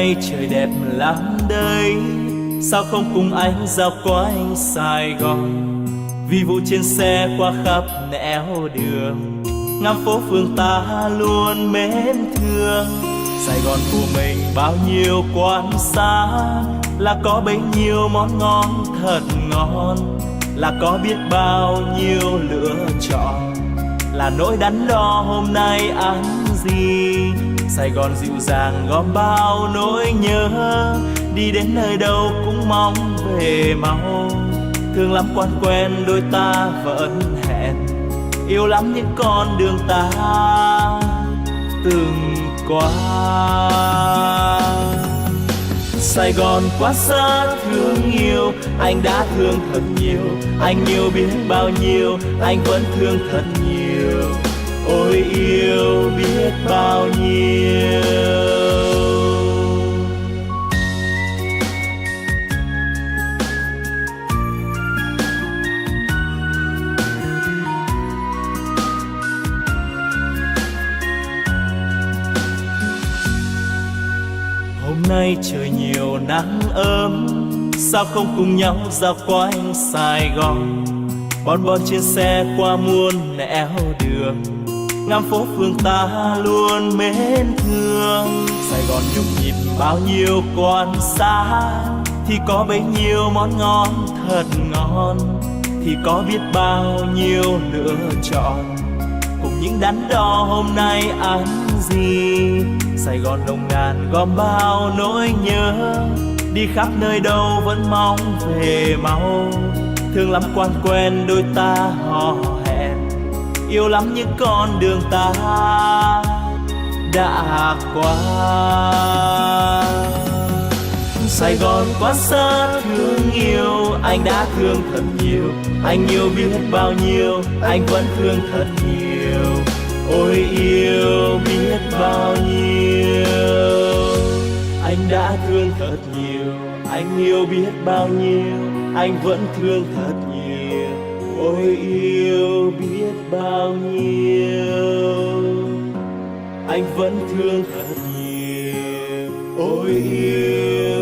nay trời đẹp lắm đây, sao không cùng anh dạo quanh Sài Gòn. Vì vụ trên xe qua khắp nẻo đường, ngắm phố phường ta luôn mến thương. Sài Gòn của mình bao nhiêu quán xá, là có bấy nhiêu món ngon thật ngon, là có biết bao nhiêu lựa chọn, là nỗi đắn đo hôm nay ăn gì. Sài Gòn dịu dàng gom bao nỗi nhớ, đi đến nơi đâu cũng mong về mau. Thương lắm quan quen đôi ta vẫn hẹn, yêu lắm những con đường ta từng qua. Sài Gòn quá xa thương yêu, anh đã thương thật nhiều, anh yêu biết bao nhiêu, anh vẫn thương thật nhiều. Ôi yêu biết bao nhiêu. Hôm nay trời nhiều nắng ấm, sao không cùng nhau dạo quanh Sài Gòn. Bon bon trên xe qua muôn nẻo đường, ngắm phố phường ta luôn mến thương. Sài Gòn nhộn nhịp bao nhiêu quán xá, thì có bấy nhiêu món ngon thật ngon, thì có biết bao nhiêu lựa chọn, cùng những đắn đo hôm nay ăn gì. Sài Gòn nồng nàn gom bao nỗi nhớ, đi khắp nơi đâu vẫn mong về mau. Thương lắm quan quen đôi ta hò hẹn, yêu lắm những con đường ta đã qua. Sài Gòn quá xa thương yêu, anh đã thương thật nhiều, anh yêu biết bao nhiêu, anh vẫn thương thật nhiều. Ôi yêu biết bao nhiêu, anh đã thương thật nhiều, anh yêu biết bao nhiêu, anh vẫn thương thật nhiều. Ôi yêu biết bao nhiêu, anh vẫn thương thật nhiều. Ôi yêu